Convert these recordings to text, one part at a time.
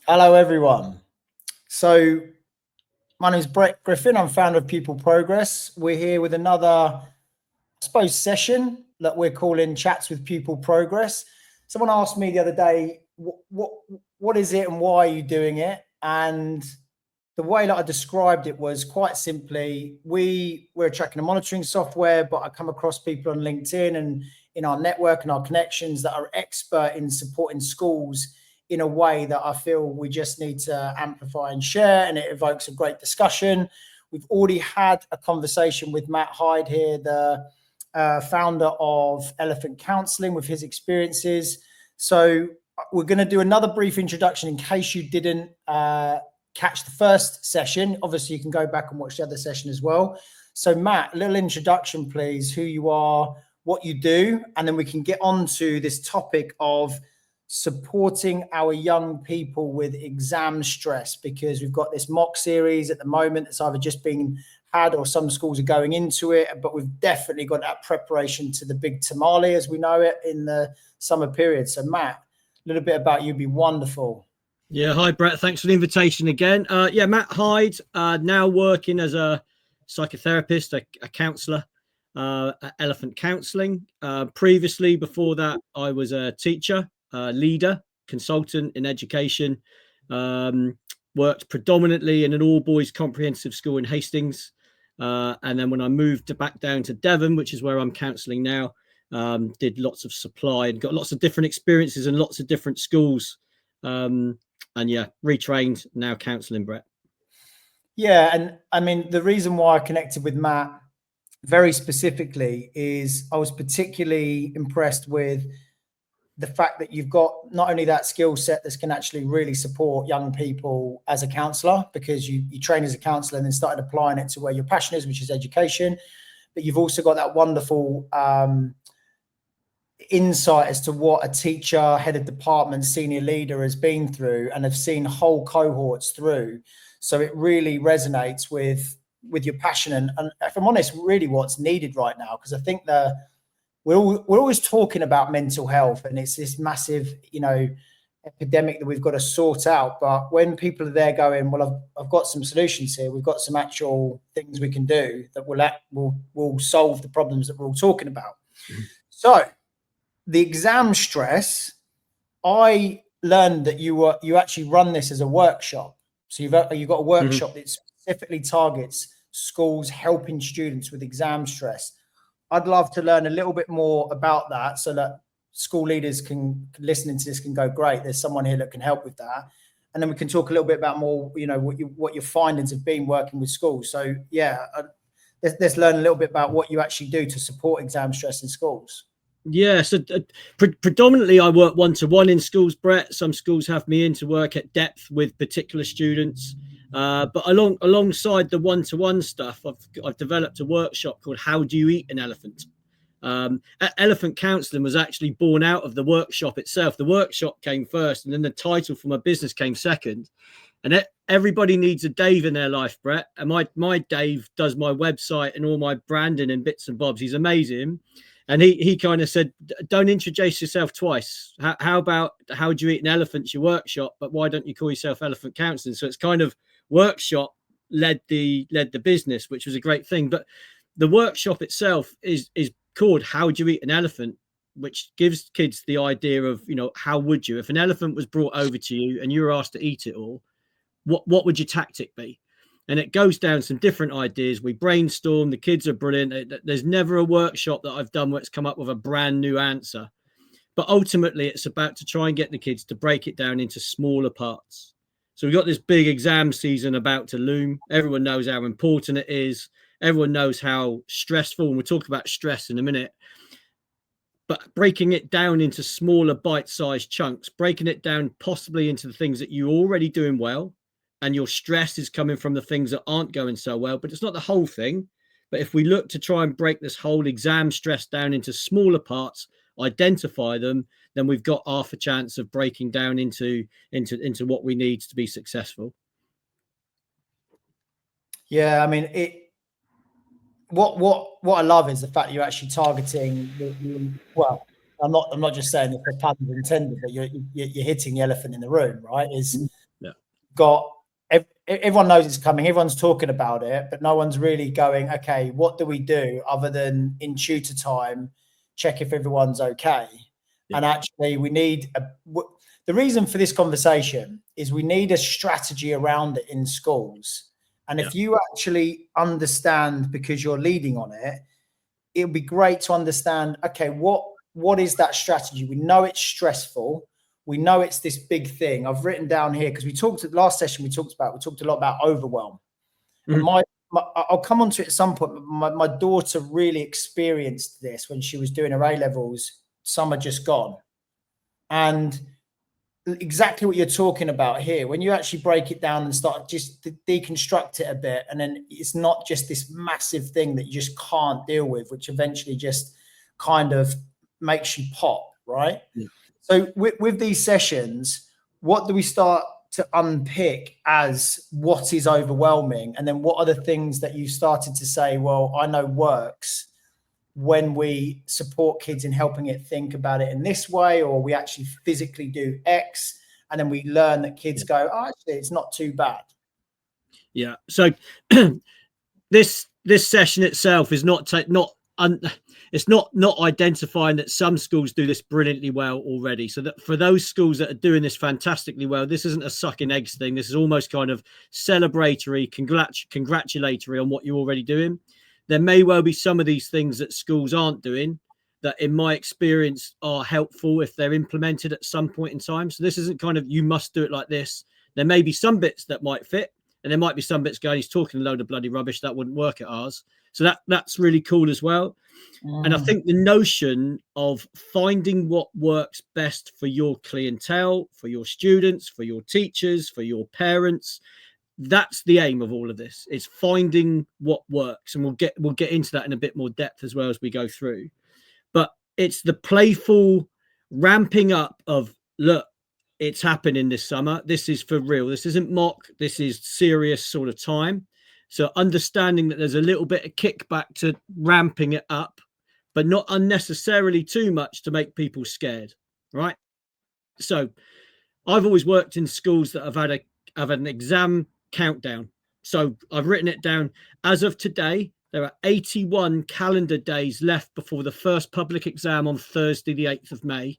Hello, everyone. So my name is Griffin. I'm founder of Pupil Progress. We're here with another, I suppose, session that we're calling Chats with Pupil Progress. Someone asked me the other day, what is it and why are you doing it? And the way that I described it was quite simply, we're a tracking and monitoring software, but I come across people on LinkedIn and in our network and our connections that are expert in supporting schools in a way that I feel we just need to amplify and share, and it evokes a great discussion. We've already had a conversation with Matt Hyde here, the founder of Elephant Counselling, with his experiences. So we're going to do another brief introduction in case you didn't catch the first session. Obviously, you can go back and watch the other session as well. So Matt, a little introduction, please, who you are, what you do, and then we can get on to this topic of supporting our young people with exam stress, because we've got this mock series at the moment that's either just been had or some schools are going into it, but we've definitely got that preparation to the big tamale as we know it in the summer period. So Matt, a little bit about you would be wonderful. Yeah, hi Brett, thanks for the invitation again. Matt Hyde, now working as a psychotherapist, a counsellor at Elephant Counselling. Previously, before that, I was a teacher, leader, consultant in education. Worked predominantly in an all-boys comprehensive school in Hastings. And then when I moved back down to Devon, which is where I'm counselling now, did lots of supply and got lots of different experiences in lots of different schools. And yeah, retrained, now counselling, Brett. Yeah, and I mean, the reason why I connected with Matt very specifically is I was particularly impressed with the fact that you've got not only that skill set that can actually really support young people as a counsellor, because you train as a counsellor and then started applying it to where your passion is, which is education, but you've also got that wonderful insight as to what a teacher, head of department, senior leader has been through and have seen whole cohorts through. So it really resonates with your passion and if I'm honest, really what's needed right now, because I think we're always talking about mental health and it's this massive, epidemic that we've got to sort out. But when people are there going, well, I've got some solutions here. We've got some actual things we can do that will solve the problems that we're all talking about. Mm-hmm. So the exam stress, I learned that you actually run this as a workshop. So you've got a workshop mm-hmm. that specifically targets schools helping students with exam stress. I'd love to learn a little bit more about that so that school leaders can listening to this can go, great, there's someone here that can help with that. And then we can talk a little bit about more, what your findings have been working with schools. So yeah, let's learn a little bit about what you actually do to support exam stress in schools. Yeah, so predominantly I work one-to-one in schools, Brett. Some schools have me in to work at depth with particular students. But alongside the one-to-one stuff, I've developed a workshop called How Do You Eat an Elephant? Elephant Counselling was actually born out of the workshop itself. The workshop came first, and then the title for my business came second. And everybody needs a Dave in their life, Brett. And my Dave does my website and all my branding and bits and bobs. He's amazing. And he kind of said, don't introduce yourself twice. How about How Do You Eat an Elephant, your workshop, but why don't you call yourself Elephant Counselling? So it's kind of workshop led the business, which was a great thing. But the workshop itself is called How Do You Eat an Elephant, which gives kids the idea of, how would you, if an elephant was brought over to you and you were asked to eat it all, what would your tactic be? And it goes down some different ideas. We brainstorm. The kids are brilliant. There's never a workshop that I've done where it's come up with a brand new answer. But ultimately, it's about to try and get the kids to break it down into smaller parts. So we've got this big exam season about to loom. Everyone knows how important it is. Everyone knows how stressful, and we'll talk about stress in a minute. But breaking it down into smaller bite-sized chunks, breaking it down possibly into the things that you're already doing well, and your stress is coming from the things that aren't going so well, but it's not the whole thing. But if we look to try and break this whole exam stress down into smaller parts, identify them, then we've got half a chance of breaking down into what we need to be successful. Yeah, I mean, what I love is the fact that you're actually targeting well, I'm not just saying that the pun intended, but you're hitting the elephant in the room, right? Is got everyone knows it's coming, everyone's talking about it, but no one's really going, okay, what do we do other than in tutor time check if everyone's okay? Yeah. And actually we need the reason for this conversation is we need a strategy around it in schools. And if you actually understand, because you're leading on it, it would be great to understand, okay, what is that strategy? We know it's stressful. We know it's this big thing. I've written down here, because we talked at last session, we talked a lot about overwhelm. And I'll come on to it at some point. My daughter really experienced this when she was doing her A-levels, summer just gone. And exactly what you're talking about here, when you actually break it down and start just to deconstruct it a bit, and then it's not just this massive thing that you just can't deal with, which eventually just kind of makes you pop, right? Yeah. So with these sessions, what do we start to unpick as what is overwhelming? And then what are the things that you started to say, well, I know works when we support kids in helping it think about it in this way, or we actually physically do X, and then we learn that kids go, oh, actually, it's not too bad. Yeah. So this session itself is it's not identifying that some schools do this brilliantly well already. So that for those schools that are doing this fantastically well, this isn't a sucking eggs thing. This is almost kind of celebratory, congratulatory on what you're already doing. There may well be some of these things that schools aren't doing that, in my experience, are helpful if they're implemented at some point in time. So this isn't kind of, you must do it like this. There may be some bits that might fit, and there might be some bits going, he's talking a load of bloody rubbish, that wouldn't work at ours. So that's really cool as well. And I think the notion of finding what works best for your clientele, for your students, for your teachers, for your parents, that's the aim of all of this. It's finding what works, and we'll get into that in a bit more depth as well as we go through. But it's the playful ramping up of, look, it's happening this summer. This is for real. This isn't mock. This is serious sort of time. So understanding that there's a little bit of kickback to ramping it up, but not unnecessarily too much to make people scared, right? So I've always worked in schools that have had an exam countdown. So I've written it down. As of today, there are 81 calendar days left before the first public exam on Thursday, the 8th of May.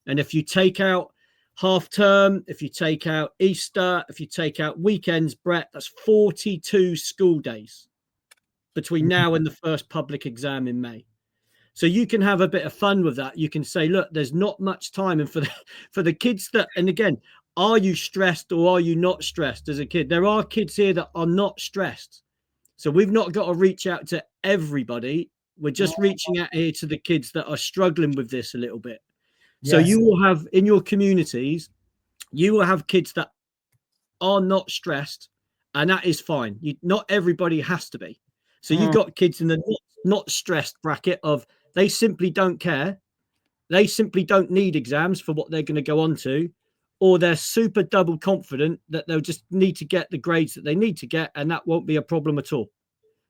And if you take out half term, if you take out Easter, if you take out weekends, Brett, that's 42 school days between now and the first public exam in May. So you can have a bit of fun with that. You can say, look, there's not much time. And for the kids that, and again, are you stressed or are you not stressed as a kid? There are kids here that are not stressed. So we've not got to reach out to everybody. We're just reaching out here to the kids that are struggling with this a little bit. Yes. So you will have in your communities, you will have kids that are not stressed, and that is fine. Not everybody has to be. So you've got kids in the not stressed bracket of they simply don't care. They simply don't need exams for what they're going to go on to, or they're super double confident that they'll just need to get the grades that they need to get, and that won't be a problem at all.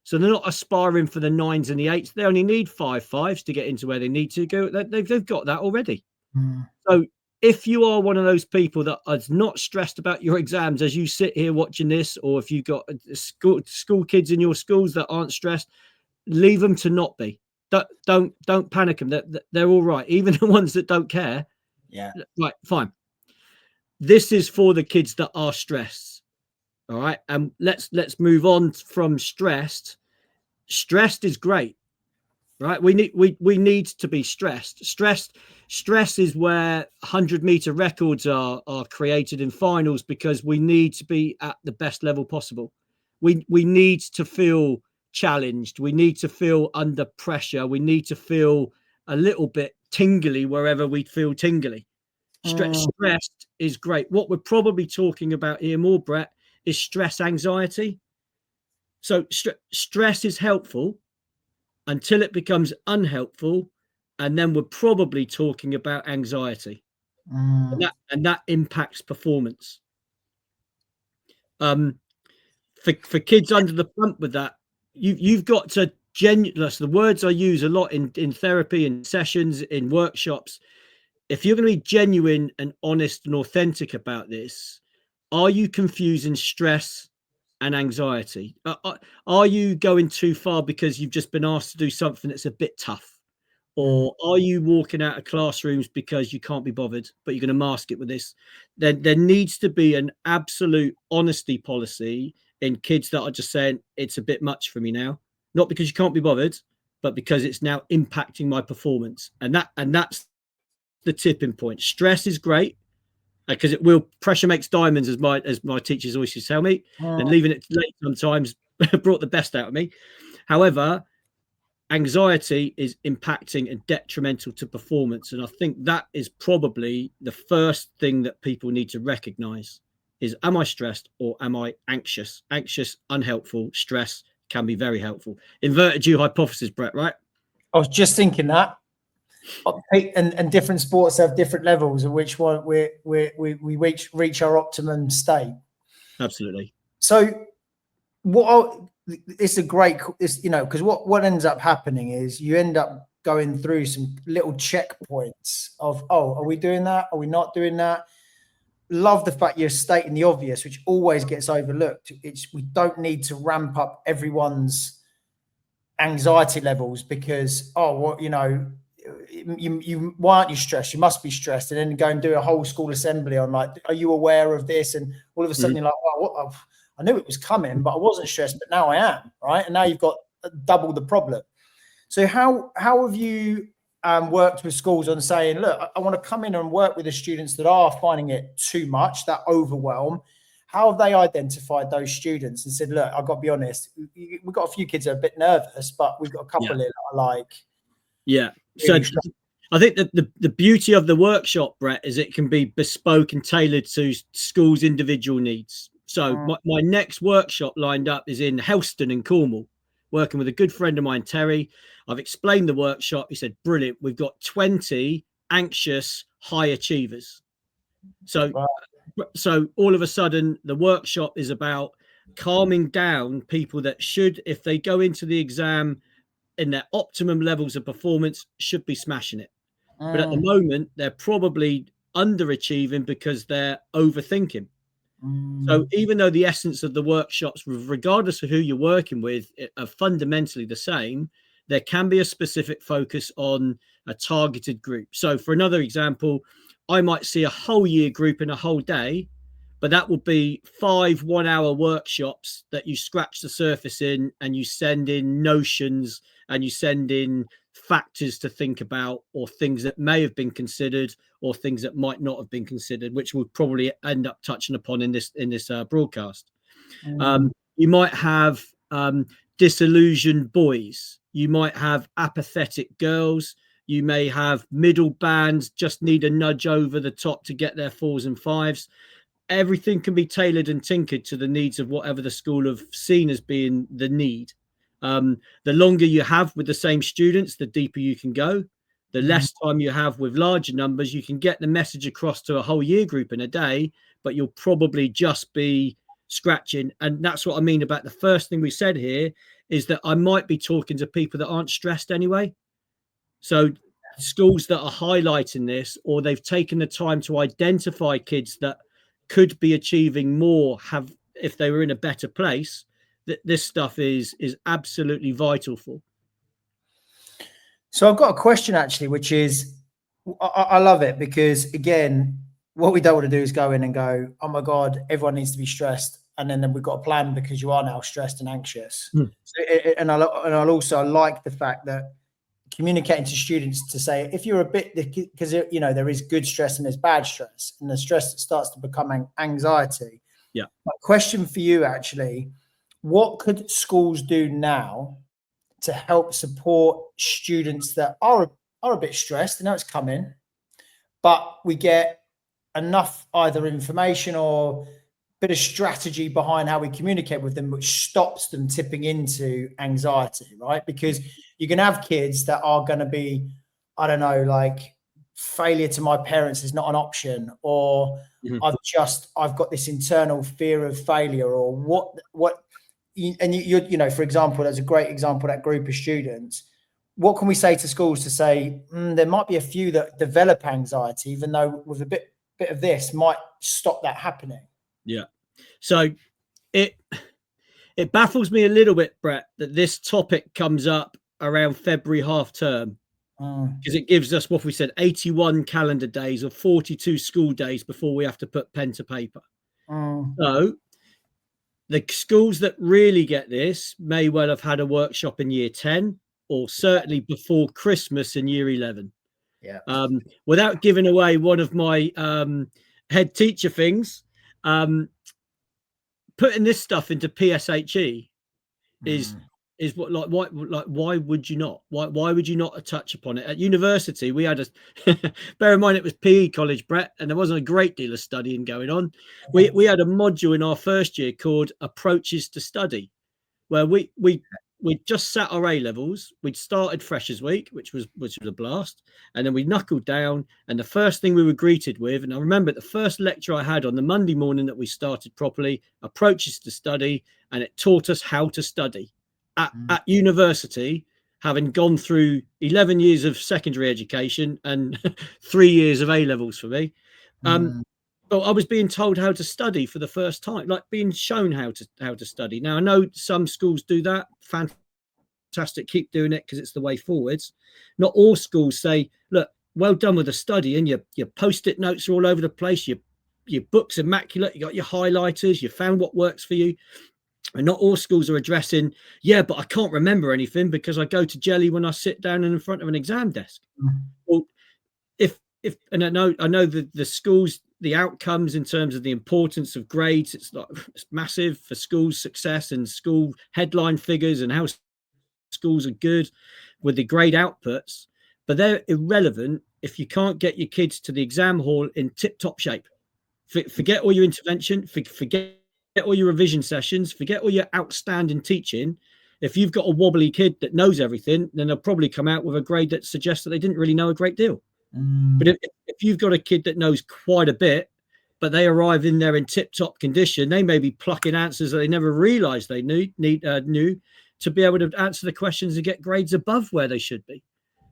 So they're not aspiring for the 9s and the 8s. They only need 5s to get into where they need to go. They've got that already. So if you are one of those people that is not stressed about your exams as you sit here watching this, or if you've got school kids in your schools that aren't stressed, leave them to not be. Don't panic them. They're all right. Even the ones that don't care. Yeah. Right. Fine. This is for the kids that are stressed. All right. And let's move on from stressed. Stressed is great. Right. We need to be stressed. Stress is where 100-meter records are created in finals, because we need to be at the best level possible. We need to feel challenged. We need to feel under pressure. We need to feel a little bit tingly wherever we feel tingly. Stressed is great. What we're probably talking about here more, Brett, is stress anxiety. So stress is helpful until it becomes unhelpful, and then we're probably talking about anxiety, and that impacts performance. For kids under the pump with that, you've got to that's the words I use a lot in therapy, in sessions, in workshops. If you're going to be genuine and honest and authentic about this, are you confusing stress and anxiety? Are you going too far because you've just been asked to do something that's a bit tough? Or are you walking out of classrooms because you can't be bothered, but you're going to mask it with this? Then there needs to be an absolute honesty policy in kids that are just saying it's a bit much for me now, not because you can't be bothered, but because it's now impacting my performance. And that's the tipping point. Stress is great because it will, pressure makes diamonds, as my teachers always used to tell me, and leaving it late sometimes brought the best out of me. However, anxiety is impacting and detrimental to performance, and I think that is probably the first thing that people need to recognize is, am I stressed or am I anxious? Anxious, unhelpful. Stress can be very helpful. Inverted U hypothesis, Brett, right? I was just thinking that. And different sports have different levels of which one we reach our optimum state. Absolutely. So it's a great, because what ends up happening is you end up going through some little checkpoints of, are we doing that? Are we not doing that? Love the fact you're stating the obvious, which always gets overlooked. We don't need to ramp up everyone's anxiety levels because, why aren't you stressed? You must be stressed. And then go and do a whole school assembly on like, are you aware of this? And all of a sudden you're like, well, I knew it was coming, but I wasn't stressed, but now I am, right? And now you've got double the problem. So how have you worked with schools on saying, look, I want to come in and work with the students that are finding it too much, that overwhelm? How have they identified those students and said, look, I've got to be honest, we've got a few kids that are a bit nervous, but we've got a couple that are like... Yeah. So I think that the beauty of the workshop, Brett, is it can be bespoke and tailored to schools' individual needs. So my next workshop lined up is in Helston in Cornwall, working with a good friend of mine, Terry. I've explained the workshop. He said, brilliant. We've got 20 anxious high achievers. So all of a sudden, the workshop is about calming down people that should, if they go into the exam in their optimum levels of performance, should be smashing it. But at the moment, they're probably underachieving because they're overthinking. So even though the essence of the workshops, regardless of who you're working with, are fundamentally the same, there can be a specific focus on a targeted group. So for another example, I might see a whole year group in a whole day, but that would be 5 1-hour workshops that you scratch the surface in, and you send in notions and you send in factors to think about, or things that may have been considered or things that might not have been considered, which we'll probably end up touching upon in this broadcast. You might have disillusioned boys. You might have apathetic girls. You may have middle bands, just need a nudge over the top to get their 4s and 5s. Everything can be tailored and tinkered to the needs of whatever the school have seen as being the need. The longer you have with the same students, the deeper you can go. The less time you have with larger numbers, you can get the message across to a whole year group in a day, but you'll probably just be scratching. And that's what I mean about the first thing we said here, is that I might be talking to people that aren't stressed anyway. So schools that are highlighting this, or they've taken the time to identify kids that could be achieving more, if they were in a better place, that this stuff is absolutely vital for. So I've got a question actually, which is, I love it because, again, what we don't want to do is go in and go, oh my God, everyone needs to be stressed. And then we've got a plan because you are now stressed and anxious. So, and I'll also like the fact that communicating to students to say, if you're a bit, because, there is good stress and there's bad stress, and the stress that starts to become anxiety. Yeah. My question for you, actually, what could schools do now to help support students that are a bit stressed? I know it's coming, but we get enough either information or bit of strategy behind how we communicate with them, which stops them tipping into anxiety, right? Because you can have kids that are going to be, I don't know, like, failure to my parents is not an option, or I've got this internal fear of failure, or what. And you for example, there's a great example, that group of students. What can we say to schools to say, there might be a few that develop anxiety, even though with a bit of this might stop that happening? Yeah. So it baffles me a little bit, Brett, that this topic comes up around February half term, because it gives us, what we said, 81 calendar days or 42 school days before we have to put pen to paper. So the schools that really get this may well have had a workshop in year 10 or certainly before Christmas in year 11. Yeah. Without giving away one of my head teacher things, putting this stuff into PSHE is what, why would you not? Why would you not touch upon it? At university, we had a bear in mind it was PE college, Brett, and there wasn't a great deal of studying going on. We had a module in our first year called Approaches to Study, where we just sat our A levels. We'd started Freshers Week, which was a blast, and then we knuckled down. And the first thing we were greeted with, and I remember the first lecture I had on the Monday morning that we started properly, Approaches to Study, and it taught us how to study. At university, having gone through 11 years of secondary education and 3 years of A levels for me, but I was being told how to study for the first time, like being shown how to study. Now I know some schools do that. Fantastic, keep doing it because it's the way forwards. Not all schools say, "Look, well done with the study," and your post-it notes are all over the place. Your book's immaculate. You got your highlighters. You found what works for you. And not all schools are addressing, yeah, but I can't remember anything because I go to jelly when I sit down in front of an exam desk. Well, if and I know the schools, the outcomes in terms of the importance of grades, it's massive for schools' success and school headline figures and how schools are good with the grade outputs, but they're irrelevant if you can't get your kids to the exam hall in tip-top shape. Forget all your intervention, forget all your revision sessions, forget all your outstanding teaching. If you've got a wobbly kid that knows everything, then they'll probably come out with a grade that suggests that they didn't really know a great deal. But if you've got a kid that knows quite a bit, but they arrive in there in tip-top condition, they may be plucking answers that they never realized they knew to be able to answer the questions and get grades above where they should be.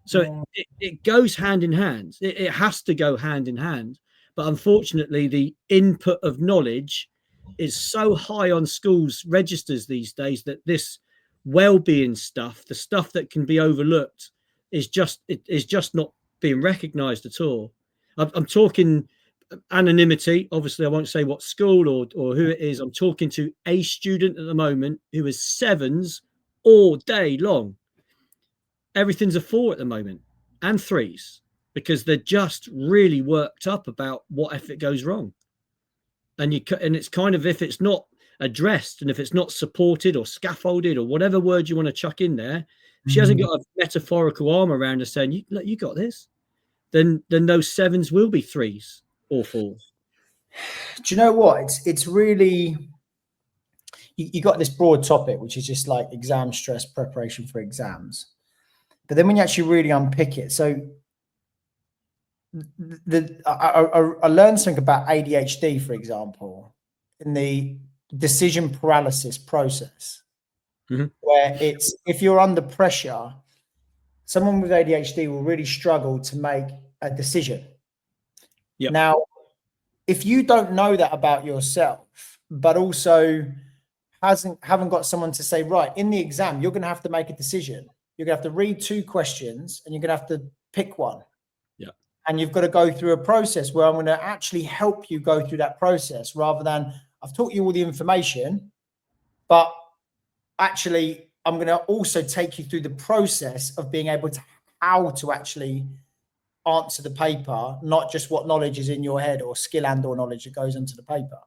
So it goes hand in hand. It has to go hand in hand. But unfortunately, the input of knowledge is so high on schools' registers these days that this well-being stuff, the stuff that can be overlooked, is just not being recognized at all. I'm talking anonymity. Obviously, I won't say what school or who it is. I'm talking to a student at the moment who is 7s all day long. Everything's a 4 at the moment and 3s because they're just really worked up about what if it goes wrong. And it's kind of, if it's not addressed and if it's not supported or scaffolded or whatever word you want to chuck in there, if she hasn't got a metaphorical arm around her saying, "Look, you got this," then those 7s will be 3s or 4s. Do you know what? It's really, you got this broad topic, which is just like exam stress, preparation for exams. But then when you actually really unpick it, so I learned something about ADHD, for example, in the decision paralysis process, where it's, if you're under pressure, someone with ADHD will really struggle to make a decision. Yep. Now, if you don't know that about yourself, but also haven't got someone to say, right, in the exam, you're going to have to make a decision. You're going to have to read 2 questions and you're going to have to pick one. Yeah. And you've got to go through a process where I'm going to actually help you go through that process, rather than I've taught you all the information, but actually I'm going to also take you through the process of being able to, how to actually answer the paper, not just what knowledge is in your head or skill and or knowledge that goes into the paper.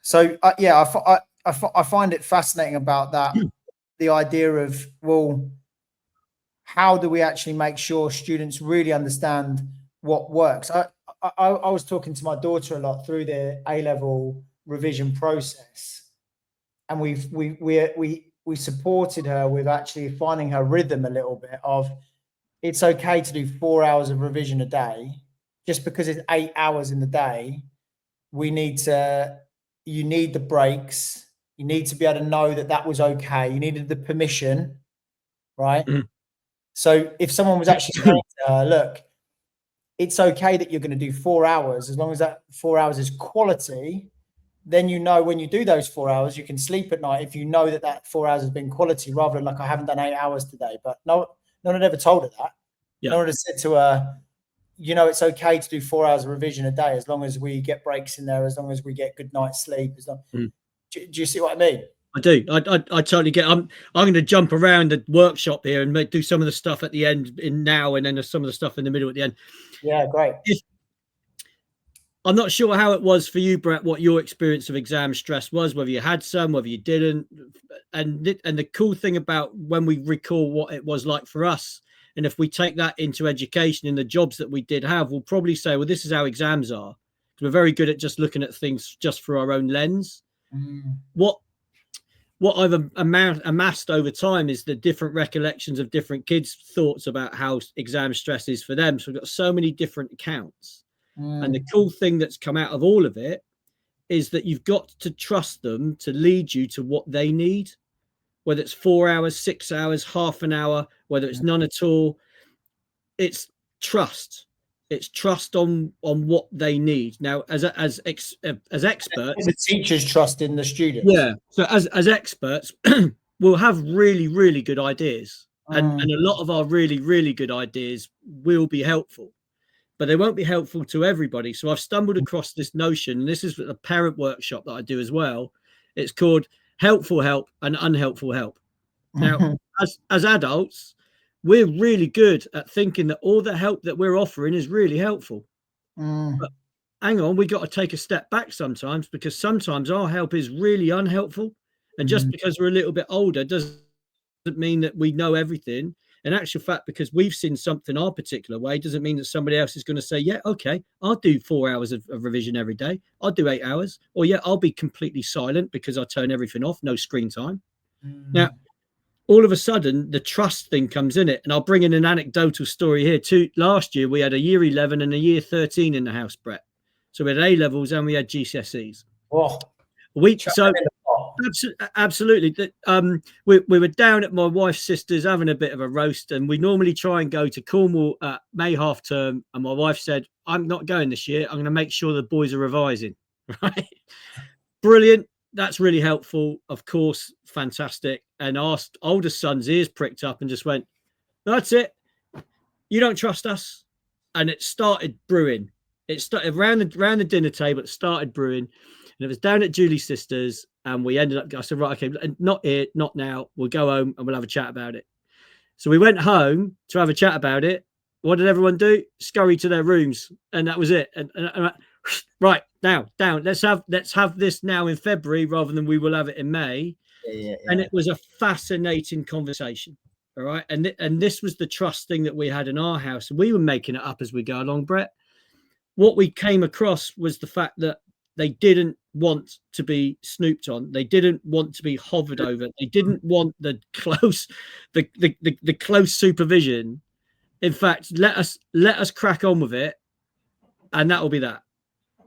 So yeah, I find it fascinating about that. The idea of, well, how do we actually make sure students really understand what works? I was talking to my daughter a lot through the A-level revision process, and we supported her with actually finding her rhythm a little bit of, it's okay to do 4 hours of revision a day. Just because it's 8 hours in the day, you need the breaks. You need to be able to know that that was okay. You needed the permission, right? So if someone was actually saying to her, look, it's okay that you're going to do 4 hours, as long as that 4 hours is quality. Then you know when you do those 4 hours, you can sleep at night if you know that that 4 hours has been quality, rather than like, I haven't done 8 hours today. But no one had ever told her that. Yeah. No one had said to her, you know, it's okay to do 4 hours of revision a day, as long as we get breaks in there, as long as we get good night's sleep. Do you see what I mean? I do. I totally get. I'm going to jump around the workshop here and do some of the stuff at the end in now, and then some of the stuff in the middle at the end. Yeah, great. I'm not sure how it was for you, Brett, what your experience of exam stress was, whether you had some, whether you didn't. And the cool thing about when we recall what it was like for us, and if we take that into education in the jobs that we did have, we'll probably say, well, this is how exams are. We're very good at just looking at things just through our own lens. What I've amassed over time is the different recollections of different kids' thoughts about how exam stress is for them. So we've got so many different accounts. And the cool thing that's come out of all of it is that you've got to trust them to lead you to what they need, whether it's 4 hours, 6 hours, half an hour, whether it's none at all. It's trust. It's trust on what they need. Now, as experts, the teachers trust in the students. Yeah. So as experts, we'll have really, really good ideas, and a lot of our really, really good ideas will be helpful, but they won't be helpful to everybody. So I've stumbled across this notion, and this is a parent workshop that I do as well. It's called helpful help and unhelpful help. Now, as adults, we're really good at thinking that all the help that we're offering is really helpful. But hang on, we got to take a step back sometimes, because sometimes our help is really unhelpful. And just because we're a little bit older doesn't mean that we know everything. In actual fact, because we've seen something our particular way, doesn't mean that somebody else is going to say, yeah, okay, I'll do 4 hours of revision every day. I'll do 8 hours. Or yeah, I'll be completely silent because I turn everything off, no screen time. Now, all of a sudden, the trust thing comes in it. And I'll bring in an anecdotal story here too. Last year, we had a year 11 and a year 13 in the house, Brett. So we had A levels and we had GCSEs. Absolutely. We were down at my wife's sister's having a bit of a roast, and we normally try and go to Cornwall at May half term. And my wife said, I'm not going this year. I'm going to make sure the boys are revising. Right. Brilliant. That's really helpful. Of course. Fantastic. And our oldest son's ears pricked up and just went, that's it. You don't trust us. And it started brewing. It started around the dinner table. It started brewing. And it was down at Julie's sister's. And we ended up, I said, right, okay, not here, not now. We'll go home and we'll have a chat about it. So we went home to have a chat about it. What did everyone do? Scurry to their rooms. And that was it. And right, now, down. Let's have this now in February rather than we will have it in May. Yeah. And it was a fascinating conversation. All right. And this was the trust thing that we had in our house. We were making it up as we go along, Brett. What we came across was the fact that they didn't want to be snooped on. They didn't want to be hovered over. They didn't want the close supervision. In fact, let us crack on with it, and that will be that.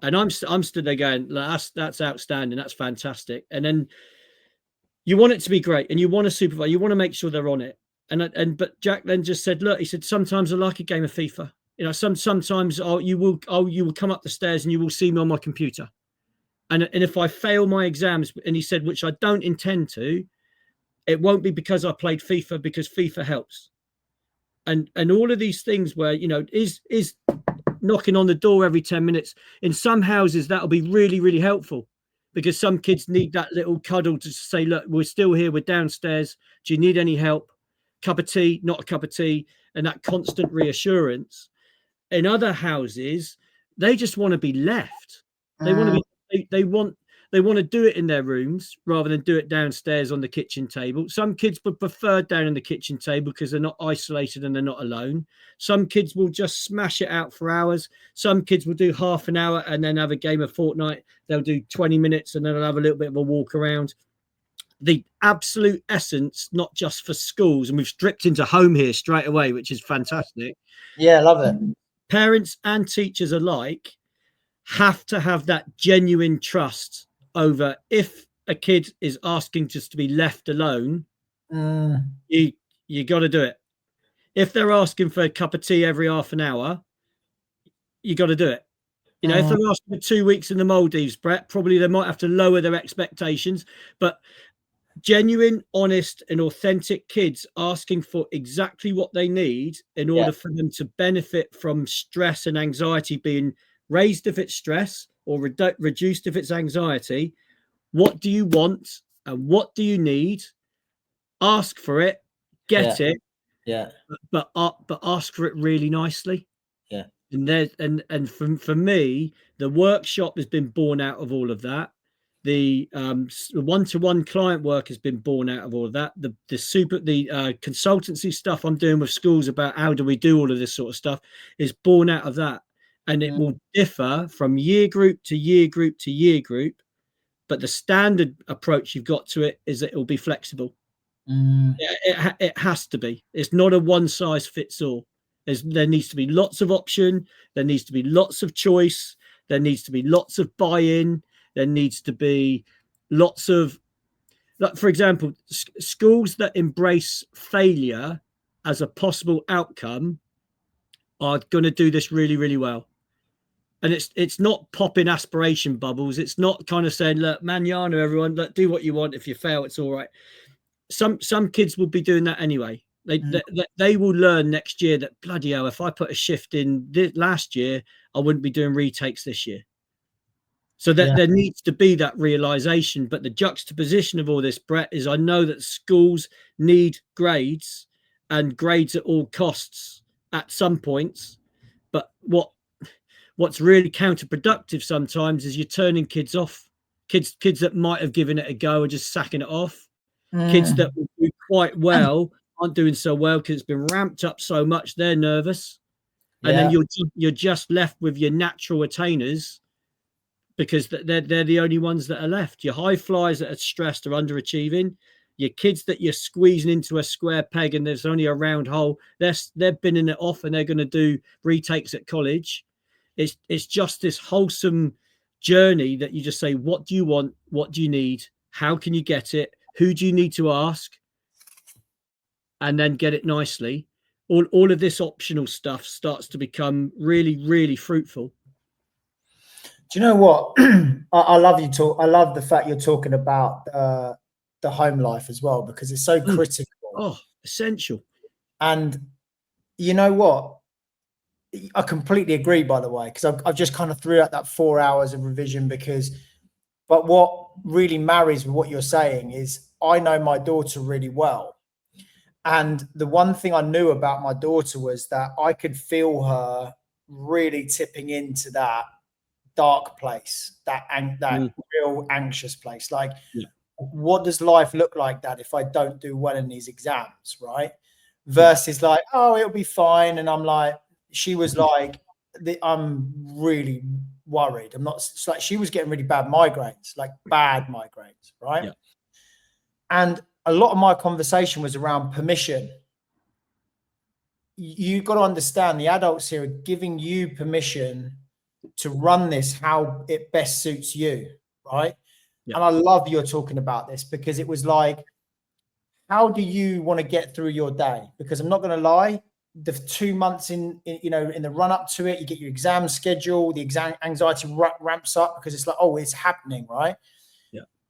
And I'm stood there going, that's outstanding. That's fantastic. And then you want it to be great, and you want to supervise. You want to make sure they're on it. But Jack then just said, look, he said, sometimes I like a game of FIFA. You know, sometimes you will come up the stairs and you will see me on my computer. And if I fail my exams, and he said, which I don't intend to, it won't be because I played FIFA, because FIFA helps. And all of these things where, you know, is knocking on the door every 10 minutes. In some houses, that'll be really, really helpful, because some kids need that little cuddle to say, look, we're still here. We're downstairs. Do you need any help? Cup of tea, not a cup of tea. And that constant reassurance. In other houses, they just want to be left. They want to be. They want to do it in their rooms rather than do it downstairs on the kitchen table. Some kids would prefer down on the kitchen table because they're not isolated and they're not alone. Some kids will just smash it out for hours. Some kids will do half an hour and then have a game of Fortnite. They'll do 20 minutes and then they'll have a little bit of a walk around. The absolute essence, not just for schools, and we've stripped into home here straight away, which is fantastic. Yeah, I love it. Parents and teachers alike have to have that genuine trust over, if a kid is asking just to be left alone, you got to do it. If they're asking for a cup of tea every half an hour, you got to do it. You know, if they're asking for 2 weeks in the Maldives, Brett, probably they might have to lower their expectations. But genuine, honest, and authentic kids asking for exactly what they need in order for them to benefit from stress and anxiety being raised if it's stress or reduced if it's anxiety. What do you want and what do you need? Ask for it, get it, but ask for it really nicely. And there, and for me, the workshop has been born out of all of that. The one-to-one client work has been born out of all of that. The consultancy stuff I'm doing with schools about how do we do all of this sort of stuff is born out of that. And it will differ from year group to year group to year group. But the standard approach you've got to it is that it will be flexible. It has to be. It's not a one size fits all. There needs to be lots of option. There needs to be lots of choice. There needs to be lots of buy-in. There needs to be lots of, like, for example, schools that embrace failure as a possible outcome are going to do this really, really well. And it's not popping aspiration bubbles. It's not kind of saying, look, manana, everyone, look, do what you want. If you fail, it's all right. Some kids will be doing that anyway. They will learn next year that, bloody hell, if I put a shift in last year, I wouldn't be doing retakes this year. So that there needs to be that realization. But the juxtaposition of all this, Brett, is I know that schools need grades and grades at all costs at some points. But what's really counterproductive sometimes is you're turning kids off. Kids that might have given it a go are just sacking it off. Kids that will do quite well aren't doing so well because it's been ramped up so much they're nervous, and then you're just left with your natural attainers because they're the only ones that are left. Your high flyers that are stressed are underachieving. Your kids that you're squeezing into a square peg and there's only a round hole, they're binning it off and they're going to do retakes at college. It's just this wholesome journey that you just say, what do you want? What do you need? How can you get it? Who do you need to ask? And then get it nicely. All of this optional stuff starts to become really, really fruitful. Do you know what? I love you talk. I love the fact you're talking about the home life as well, because it's so critical. Oh, essential. And you know what? I completely agree, by the way, because I've just kind of threw out that 4 hours of revision but what really marries with what you're saying is I know my daughter really well. And the one thing I knew about my daughter was that I could feel her really tipping into that dark place, that real anxious place. Like, what does life look like that if I don't do well in these exams, right? Versus like, oh, it'll be fine. And I'm like, she was like, I'm really worried. I'm not, it's like she was getting really bad migraines, like bad migraines, right? And a lot of my conversation was around permission. You've got to understand the adults here are giving you permission to run this how it best suits you, right? And I love you're talking about this because it was like, how do you want to get through your day? Because I'm not going to lie, the 2 months in the run up to it, you get your exam schedule, the exam anxiety ramps up because it's like, oh, it's happening, right?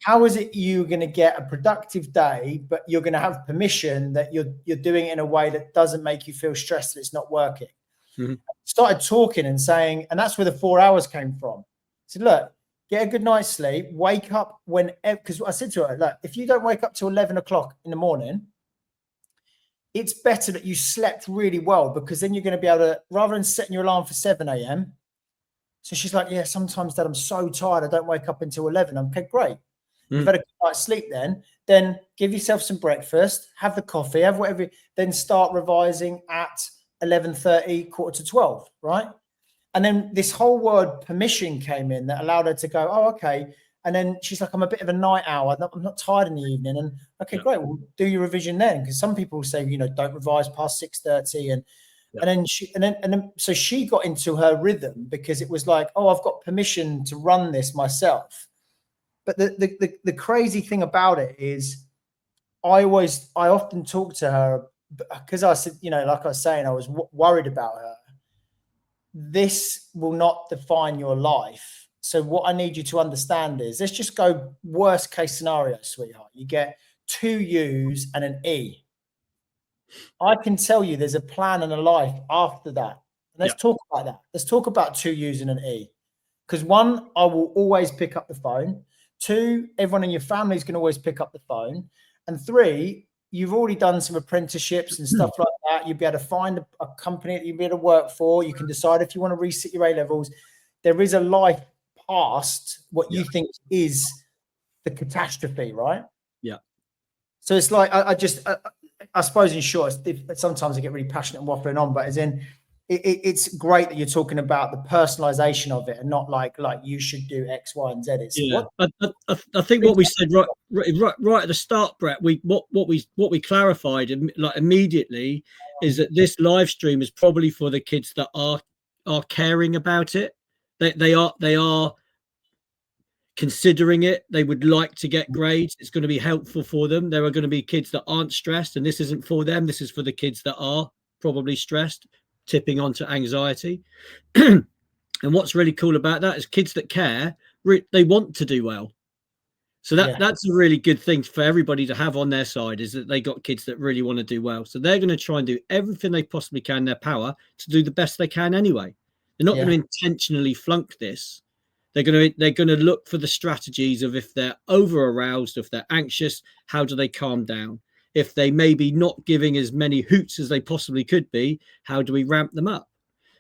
How is it you're going to get a productive day, but you're going to have permission that you're doing it in a way that doesn't make you feel stressed that it's not working? Started talking and saying, and that's where the 4 hours came from. I said, look, get a good night's sleep, wake up because I said to her, look, if you don't wake up till 11 o'clock in the morning, it's better that you slept really well, because then you're going to be able to, rather than setting your alarm for 7 a.m. So she's like, yeah, sometimes, Dad, I'm so tired, I don't wake up until 11. I'm okay, great. You've had a good night's sleep then give yourself some breakfast, have the coffee, have whatever, then start revising at 11:30, quarter to 12, right? And then this whole word permission came in that allowed her to go, oh, okay. And then she's like, I'm a bit of a night owl. I'm not tired in the evening. And okay, great. We'll do your revision then. Because some people say, don't revise past 6:30. And then so she got into her rhythm because it was like, oh, I've got permission to run this myself. But the crazy thing about it is I often talk to her because I said, like I was saying, I was worried about her. this will not define your life. So what I need you to understand is, let's just go worst case scenario, sweetheart. You get 2 U's and an E. I can tell you there's a plan and a life after that. Let's talk about that. Let's talk about 2 U's and an E. Because 1, I will always pick up the phone. 2, everyone in your family is going to always pick up the phone. And 3, you've already done some apprenticeships and stuff like that. You'll be able to find a company that you'll be able to work for. You can decide if you want to resit your A levels. There is a life past what you think is the catastrophe, right? Yeah. So it's like, I suppose in short, sometimes I get really passionate and waffling on, but as in, it's great that you're talking about the personalization of it and not like you should do X, Y, and Z. It's I think what we said right at the start, Brett, what we clarified like immediately is that this live stream is probably for the kids that are caring about it. They are considering it. They would like to get grades. It's going to be helpful for them. There are going to be kids that aren't stressed, and this isn't for them. This is for the kids that are probably stressed, tipping onto anxiety. And what's really cool about that is kids that care, they want to do well. So that's a really good thing for everybody to have on their side, is that they got kids that really want to do well. So they're going to try and do everything they possibly can in their power to do the best they can anyway. They're not going to intentionally flunk this. They're going to look for the strategies of, if they're over aroused, if they're anxious, how do they calm down? If they may be not giving as many hoots as they possibly could be, how do we ramp them up?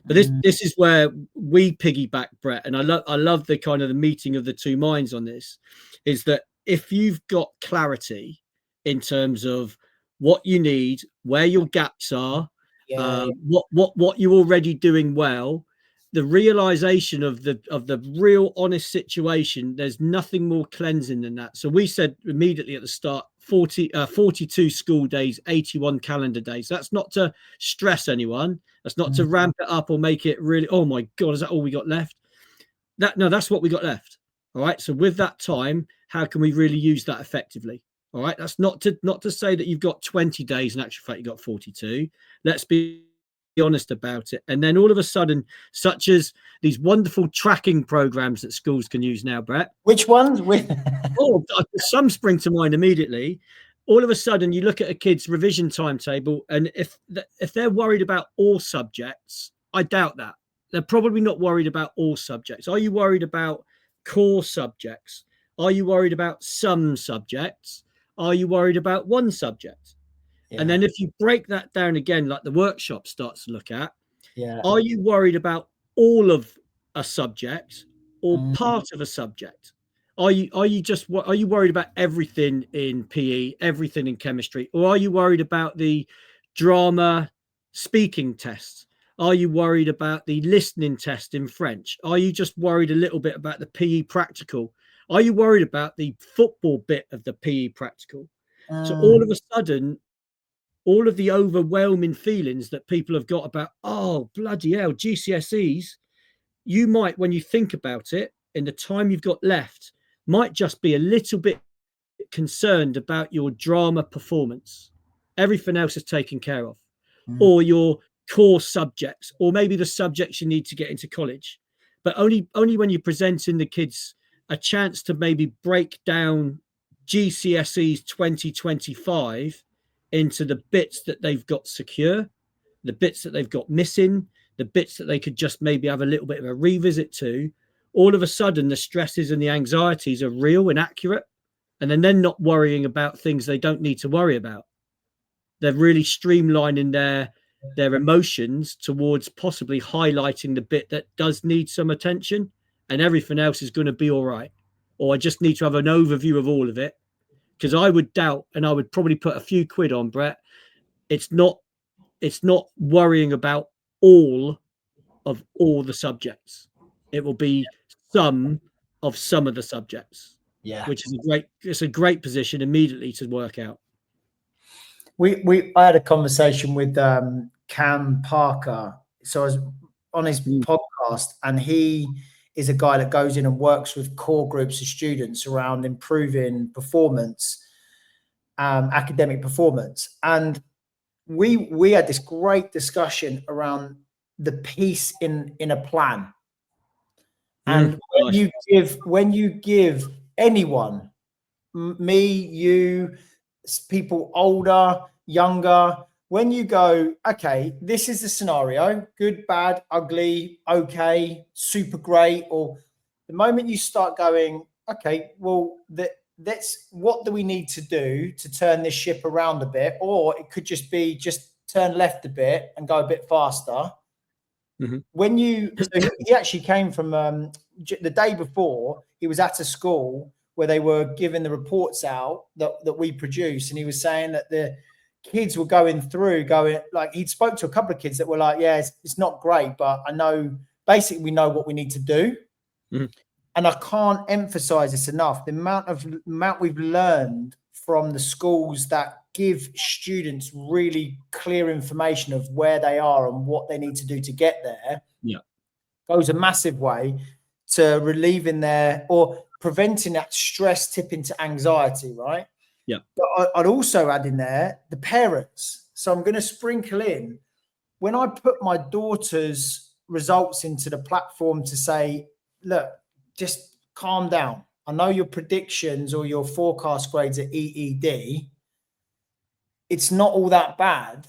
But this is where we piggyback, Brett, and I love the kind of the meeting of the two minds on this, is that if you've got clarity in terms of what you need, where your gaps are, what you're already doing well, the realization of the real honest situation, there's nothing more cleansing than that. So we said immediately at the start, 42 school days, 81 calendar days. That's not to stress anyone. That's not to ramp it up or make it really, oh my God, is that all we got left? That's what we got left. All right. So with that time, how can we really use that effectively? All right. That's not to say that you've got 20 days. In actual fact, you've got 42. Let's be honest about it. And then all of a sudden, such as these wonderful tracking programs that schools can use now, Brett. Which ones? Some spring to mind immediately. All of a sudden, you look at a kid's revision timetable, and if they're worried about all subjects, I doubt that. They're probably not worried about all subjects. Are you worried about core subjects? Are you worried about some subjects? Are you worried about one subject? Yeah. And then if you break that down again, like the workshop starts to look at, are you worried about all of a subject or part of a subject? Are you worried about everything in PE, everything in chemistry, or are you worried about the drama speaking tests? Are you worried about the listening test in French? Are you just worried a little bit about the PE practical? Are you worried about the football bit of the PE practical? So all of a sudden, all of the overwhelming feelings that people have got about, oh, bloody hell, GCSEs, you might, when you think about it, in the time you've got left, might just be a little bit concerned about your drama performance. Everything else is taken care of. Or your core subjects, or maybe the subjects you need to get into college. But only when you're presenting the kids a chance to maybe break down GCSEs 2025 into the bits that they've got secure, the bits that they've got missing, the bits that they could just maybe have a little bit of a revisit to. All of a sudden, the stresses and the anxieties are real and accurate. And then they're not worrying about things they don't need to worry about. They're really streamlining their emotions towards possibly highlighting the bit that does need some attention, and everything else is going to be all right. Or I just need to have an overview of all of it. Because I would doubt, and I would probably put a few quid on, Brett, it's not worrying about all of all the subjects. It will be some of the subjects. Yeah, which is a great position immediately to work out. I had a conversation with Cam Parker. So I was on his podcast, and he is a guy that goes in and works with core groups of students around improving performance, academic performance. And we had this great discussion around the piece in a plan. Mm, And nice. when you give anyone, me, you, people older, younger, when you go, okay, this is the scenario, good, bad, ugly, okay, super great, or the moment you start going, okay, well, that's what do we need to do to turn this ship around a bit? Or it could just be just turn left a bit and go a bit faster. Mm-hmm. When you, so he actually came from the day before, he was at a school where they were giving the reports out that we produce, and he was saying that the kids were going, like, he'd spoke to a couple of kids that were like, yeah, it's not great, but I know basically we know what we need to do. Mm-hmm. And I can't emphasize this enough, the amount we've learned from the schools that give students really clear information of where they are and what they need to do to get there. Yeah, goes a massive way to relieving their, or preventing that stress tip into anxiety, right? yeah. But I'd also add in there the parents. So I'm going to sprinkle in, when I put my daughter's results into the platform to say, look, just calm down. I know your predictions or your forecast grades are EED. It's not all that bad.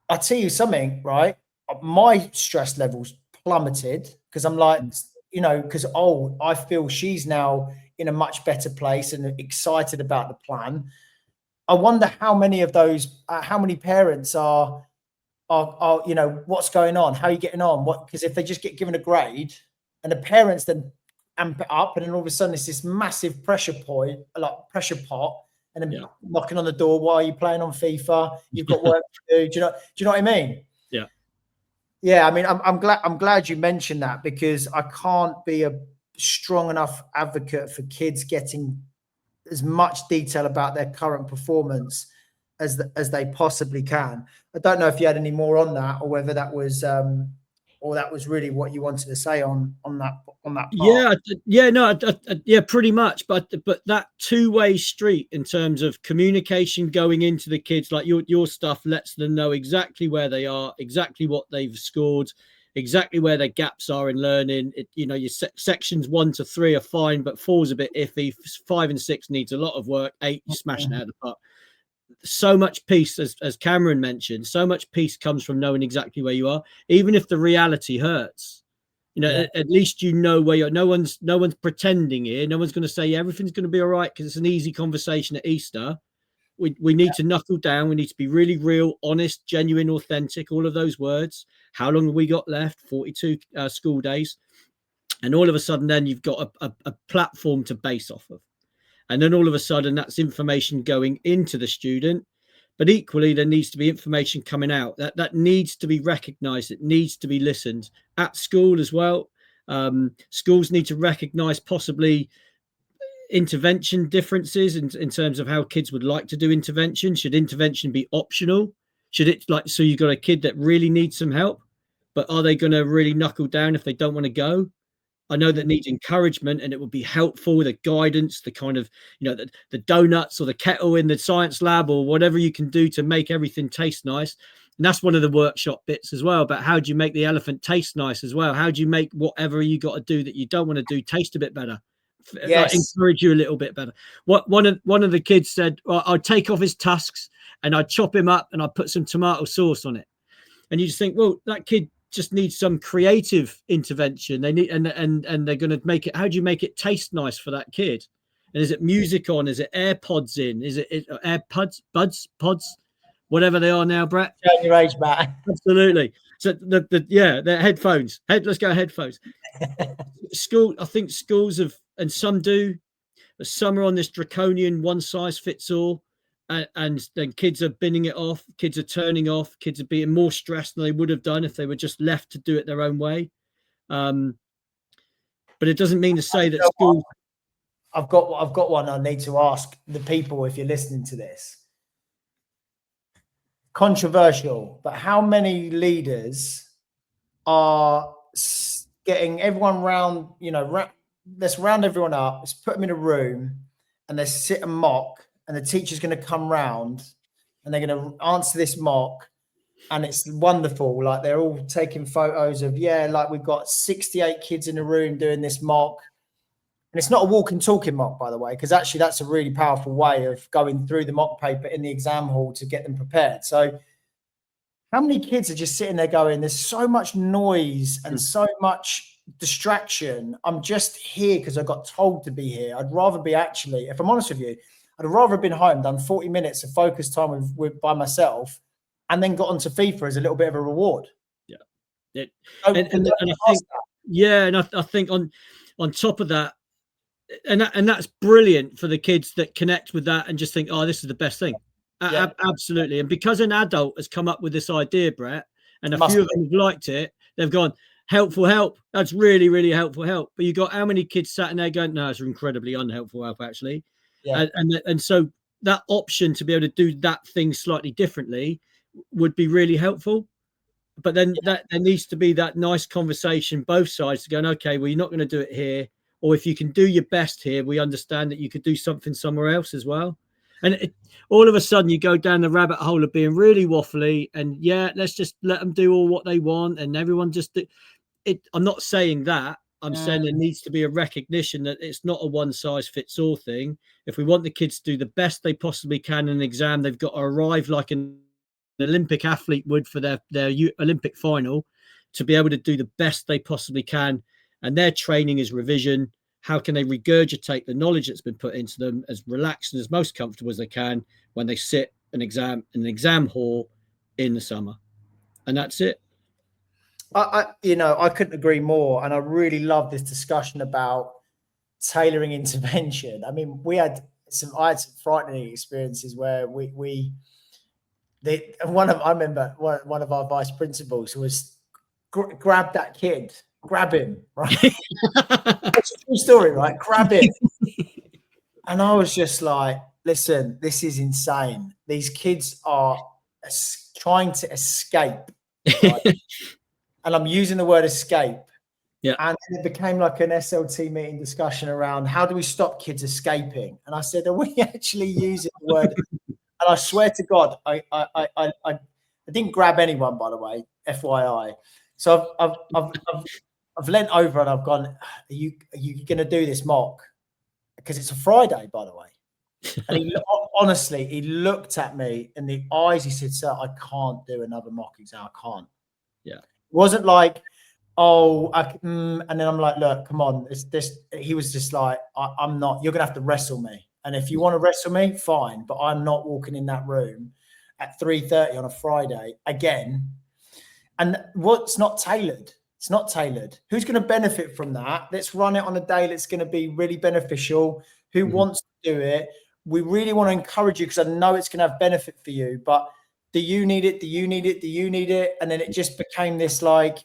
I tell you something, right? My stress levels plummeted because I'm like, you know, because I feel she's now in a much better place and excited about the plan. I wonder how many of those, how many parents are, you know, what's going on? How are you getting on? What? Because if they just get given a grade and the parents then amp it up, and then all of a sudden it's this massive pressure point, like pressure pot, and then knocking on the door. Why are you playing on FIFA? You've got work to do. Do you know what I mean? Yeah. Yeah. I mean, I'm glad you mentioned that, because I can't be a strong enough advocate for kids getting as much detail about their current performance as they possibly can. I don't know if you had any more on that, or whether that was really what you wanted to say on that part. Yeah, pretty much. But that two-way street in terms of communication going into the kids, like your stuff lets them know exactly where they are, exactly what they've scored, exactly where their gaps are in learning. You know, your sections 1 to 3 are fine, but 4's a bit iffy. 5 and 6 needs a lot of work. 8, you're smashing it out of the park. So much peace, as Cameron mentioned, so much peace comes from knowing exactly where you are, even if the reality hurts. You know, at least you know where you're. No one's pretending here. No one's going to say everything's going to be all right because it's an easy conversation at Easter. We need to knuckle down. We need to be really real, honest, genuine, authentic. All of those words. How long have we got left? 42 school days. And all of a sudden, then you've got a platform to base off of. And then all of a sudden, that's information going into the student. But equally, there needs to be information coming out that needs to be recognized. It needs to be listened at school as well. Schools need to recognize possibly intervention differences in terms of how kids would like to do intervention. Should intervention be optional? Should it, like, so you've got a kid that really needs some help, but are they going to really knuckle down if they don't want to go? I know that needs encouragement, and it would be helpful, the guidance, the kind of, you know, the donuts or the kettle in the science lab or whatever you can do to make everything taste nice. And that's one of the workshop bits as well, about how do you make the elephant taste nice as well? How do you make whatever you got to do that you don't want to do taste a bit better? Like, encourage you a little bit better. One of the kids said, well, I'd take off his tusks and I'd chop him up and I'd put some tomato sauce on it. And you just think, well, that kid just needs some creative intervention. They need, and they're going to make it. How do you make it taste nice for that kid? And is it music on? Is it AirPods in? Is it AirPods, pods, whatever they are now, Brett? Showing your age, Matt. Absolutely. So the headphones. Let's go headphones. I think schools have, and some do, but some are on this draconian one size fits all. And then kids are binning it off. Kids are turning off. Kids are being more stressed than they would have done if they were just left to do it their own way. But it doesn't mean to say that schools. I've got one I need to ask the people if you're listening to this. Controversial, but how many leaders are getting everyone round? You know, let's round everyone up. Let's put them in a room and let's sit and mock. And the teacher's going to come round and they're going to answer this mock. and it's wonderful. Like they're all taking photos of, like we've got 68 kids in a room doing this mock. And it's not a walk and talking mock, by the way, because actually that's a really powerful way of going through the mock paper in the exam hall to get them prepared. So how many kids are just sitting there going, there's so much noise and so much distraction. I'm just here because I got told to be here. I'd rather be actually, if I'm honest with you, I'd rather have been home, done 40 minutes of focus time with by myself, and then got onto FIFA as a little bit of a reward. Yeah. And I think, and I think on top of that, and that's brilliant for the kids that connect with that and just think, oh, this is the best thing. Absolutely. And because an adult has come up with this idea, Brett, and a few of them have liked it, they've gone, helpful help. That's really, really helpful help. But you got how many kids sat in there going, no, it's incredibly unhelpful help, actually. Yeah. And so that option to be able to do that thing slightly differently would be really helpful. But then there needs to be that nice conversation, both sides, going, okay, well, you're not going to do it here. Or if you can do your best here, we understand that you could do something somewhere else as well. And all of a sudden you go down the rabbit hole of being really waffly and let's just let them do all what they want. And everyone just do it. I'm not saying that. I'm saying there needs to be a recognition that it's not a one size fits all thing. If we want the kids to do the best they possibly can in an exam, they've got to arrive like an Olympic athlete would for their Olympic final, to be able to do the best they possibly can. And their training is revision. How can they regurgitate the knowledge that's been put into them as relaxed and as most comfortable as they can when they sit an exam in an exam hall in the summer? And that's it. I couldn't agree more. And I really love this discussion about tailoring intervention. I mean, I had some frightening experiences where I remember one of our vice principals was grab that kid, grab him, right? That's a true story, right? Grab him. And I was just like, listen, this is insane. These kids are trying to escape. Right? And I'm using the word escape. Yeah. And it became like an SLT meeting discussion around how do we stop kids escaping? And I said, are we actually using the word? And I swear to God, I didn't grab anyone, by the way, FYI. So I've leant over and I've gone, are you going to do this mock? Because it's a Friday, by the way. And honestly, he looked at me in the eyes. He said, sir, I can't do another mock exam. I can't. Yeah. It wasn't like, and then I'm like, look, come on. He was just like, I'm not, you're going to have to wrestle me. And if you want to wrestle me, fine. But I'm not walking in that room at 3:30 on a Friday again. And what's not tailored? It's not tailored. Who's going to benefit from that? Let's run it on a day that's going to be really beneficial. Who wants to do it? We really want to encourage you because I know it's going to have benefit for you. But do you need it? Do you need it? Do you need it? And then it just became this like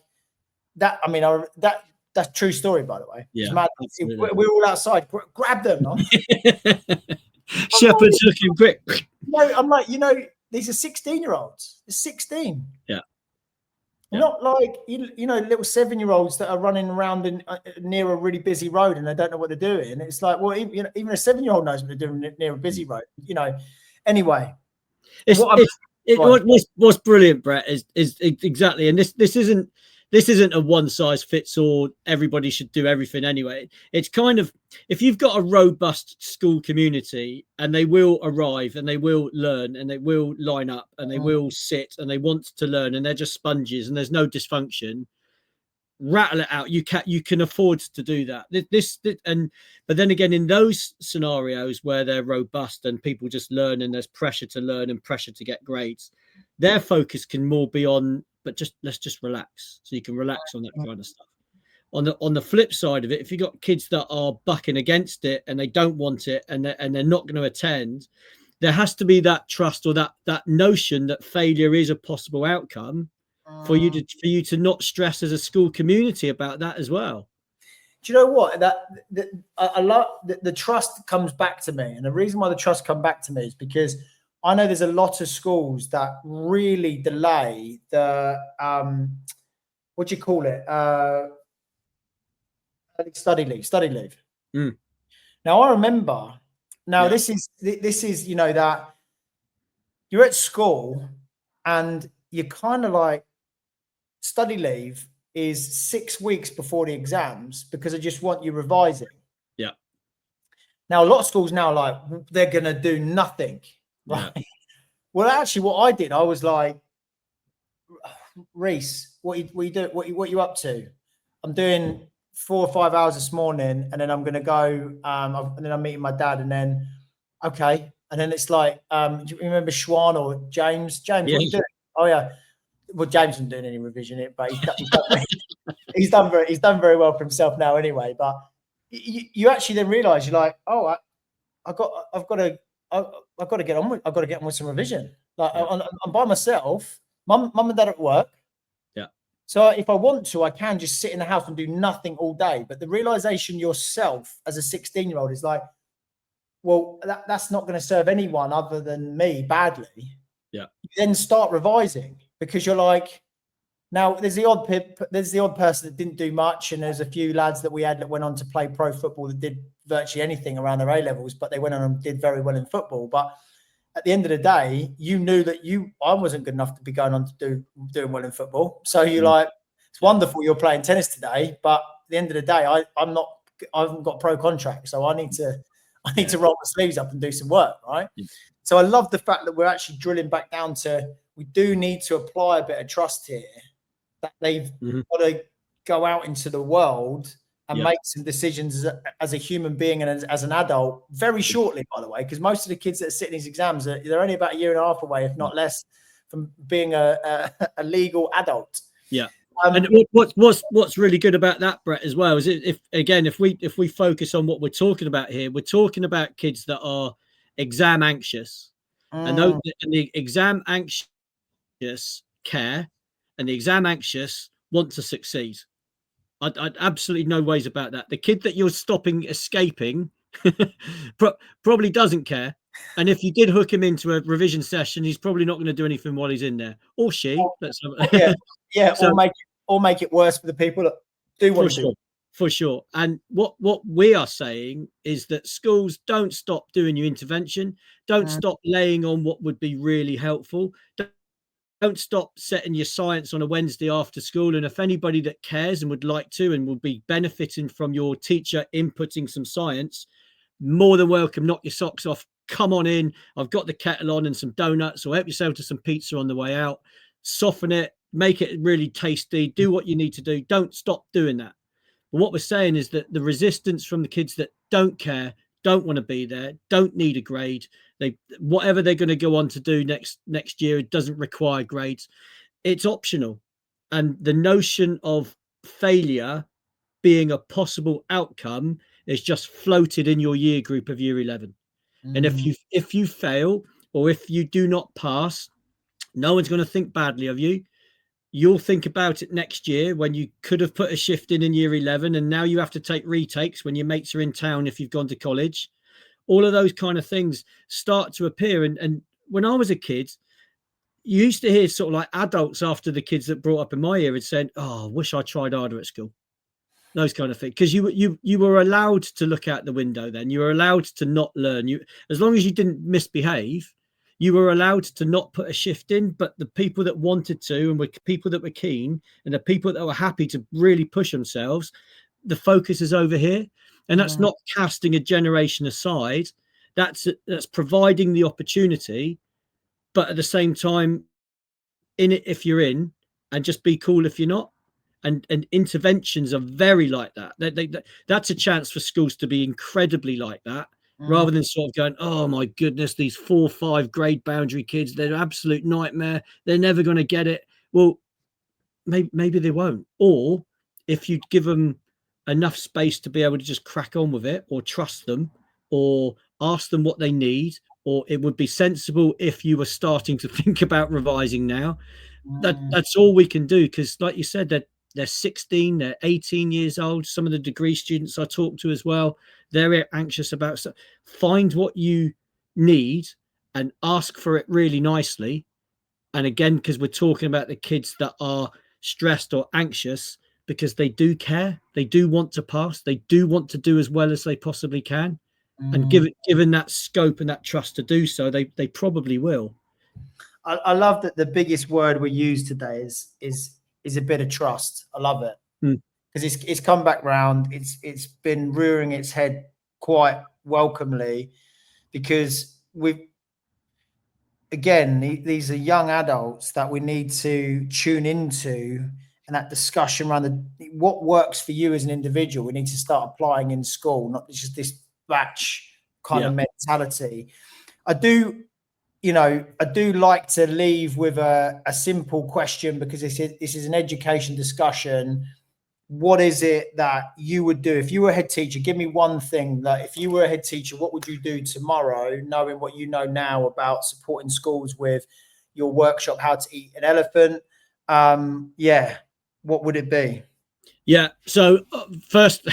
that. I mean, that's a true story, by the way. Yeah, we're all outside. Grab them. Shepherd's looking quick. No, I'm like, these are 16-year-olds. They're 16. Yeah. Not like, little 7-year-olds that are running around near a really busy road and they don't know what they're doing. It's like, well, even a 7-year-old knows what they're doing near a busy road, Anyway. What's brilliant, Brett, is exactly, and this isn't a one size fits all, everybody should do everything anyway. It's kind of, if you've got a robust school community and they will arrive and they will learn and they will line up and they will sit and they want to learn and they're just sponges and there's no dysfunction, rattle it out. You can afford to do that. But then again, in those scenarios where they're robust and people just learn and there's pressure to learn and pressure to get grades, their focus can more be on, but let's just relax. So you can relax on that kind of stuff. On the flip side of it, if you've got kids that are bucking against it and they don't want it and they're not going to attend, there has to be that trust or that notion that failure is a possible outcome for you to not stress as a school community about that as well. Do you know what? I love the trust comes back to me, and the reason why the trust come back to me is because I know there's a lot of schools that really delay the what do you call it? Study leave. Now I remember. This is that you're at school and you kind of like study leave is 6 weeks before the exams because I just want you revising. Yeah. Now, a lot of schools now, like, they're going to do nothing. Right. Yeah. Well, actually, what I did, I was like, Reese, what you up to? I'm doing 4 or 5 hours this morning, and then I'm going to go, and then I'm meeting my dad, and then, okay. And then it's like, do you remember Schwan or James? James, what are you doing? Oh, yeah. Well, James isn't doing any revision, but he's done very well for himself now anyway. But you actually then realise you're like, oh, I've got to get on with some revision. Like, yeah. I'm by myself. Mum and dad at work. Yeah. So if I want to, I can just sit in the house and do nothing all day. But the realization yourself as a 16-year-old is like, well, that's not going to serve anyone other than me badly. Yeah. You then start revising because you're like, now there's the odd person that didn't do much, and there's a few lads that we had that went on to play pro football that did virtually anything around their A levels, but they went on and did very well in football. But at the end of the day, you knew that I wasn't good enough to be going on to doing well in football. So you're like, it's wonderful you're playing tennis today, but at the end of the day, I haven't got a pro contract, so I need to roll my sleeves up and do some work, right? Yeah. So I love the fact that we're actually drilling back down to, we do need to apply a bit of trust here, that they've got to go out into the world and make some decisions as a human being and as an adult very shortly, by the way, because most of the kids that are sitting these exams, they're only about a year and a half away, if not less, from being a legal adult. Yeah. And what's really good about that, Brett, as well, is if we focus on what we're talking about here, we're talking about kids that are exam anxious, and the exam anxious care, and the exam anxious want to succeed. I'd absolutely no ways about that. The kid that you're stopping escaping probably doesn't care. And if you did hook him into a revision session, he's probably not going to do anything while he's in there. Or she. So, or make it worse for the people that do want to. For sure. And what we are saying is that schools don't stop doing your intervention. Don't stop laying on what would be really helpful. Don't stop setting your science on a Wednesday after school. And if anybody that cares and would like to and would be benefiting from your teacher inputting some science, more than welcome. Knock your socks off. Come on in. I've got the kettle on and some donuts, or help yourself to some pizza on the way out. Soften it. Make it really tasty. Do what you need to do. Don't stop doing that. But what we're saying is that the resistance from the kids that don't care, don't want to be there, don't need a grade, whatever they're going to go on to do next year, it doesn't require grades. It's optional. And the notion of failure being a possible outcome is just floated in your year group of year 11. And if you fail, or if you do not pass, no one's going to think badly of you. You'll think about it next year when you could have put a shift in year 11, and now you have to take retakes when your mates are in town if you've gone to college. All of those kind of things start to appear. And when I was a kid, you used to hear sort of like adults after the kids that brought up in my era had said, oh, I wish I tried harder at school. Those kind of things. Because you were allowed to look out the window then. You were allowed to not learn. As long as you didn't misbehave, you were allowed to not put a shift in. But the people that wanted to, and were people that were keen, and the people that were happy to really push themselves, the focus is over here. And that's not casting a generation aside. That's providing the opportunity, but at the same time, in it if you're in, and just be cool if you're not. And interventions are very like that. That's a chance for schools to be incredibly like that, rather than sort of going, oh my goodness, these 4 or 5 grade boundary kids, they're an absolute nightmare. They're never going to get it. Well, maybe they won't. Or if you give them enough space to be able to just crack on with it, or trust them, or ask them what they need, or it would be sensible if you were starting to think about revising now. That's all we can do, because like you said, they're 16, they're 18 years old. Some of the degree students I talk to as well, they're anxious about stuff. Find what you need and ask for it really nicely. And again, because we're talking about the kids that are stressed or anxious, because they do care, they do want to pass, they do want to do as well as they possibly can, and given that scope and that trust to do so, they probably will. I love that the biggest word we use today is a bit of trust. I love it because it's come back round. It's been rearing its head quite welcomely because these are young adults that we need to tune into, and that discussion around what works for you as an individual. We need to start applying in school, not just this batch kind of mentality. I do like to leave with a simple question, because this is an education discussion. What is it that you would do if you were a head teacher? Give me one thing that if you were a head teacher, what would you do tomorrow, knowing what you know now about supporting schools with your workshop, How to Eat an Elephant? What would it be? Yeah. So first,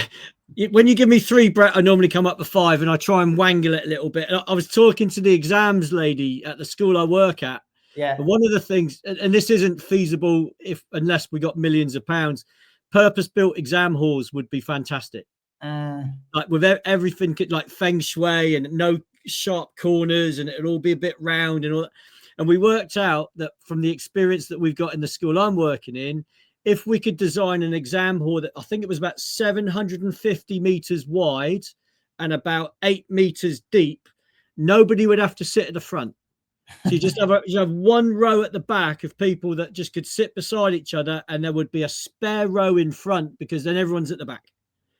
when you give me 3, Brett, I normally come up with 5, and I try and wangle it a little bit. I was talking to the exams lady at the school I work at. Yeah. And one of the things, and this isn't feasible unless we got millions of pounds, purpose-built exam halls would be fantastic. Like with everything like feng shui and no sharp corners, and it'll all be a bit round and all that. And we worked out that from the experience that we've got in the school I'm working in, if we could design an exam hall that I think it was about 750 meters wide and about 8 meters deep, nobody would have to sit at the front. So you just have one row at the back of people that just could sit beside each other, and there would be a spare row in front, because then everyone's at the back.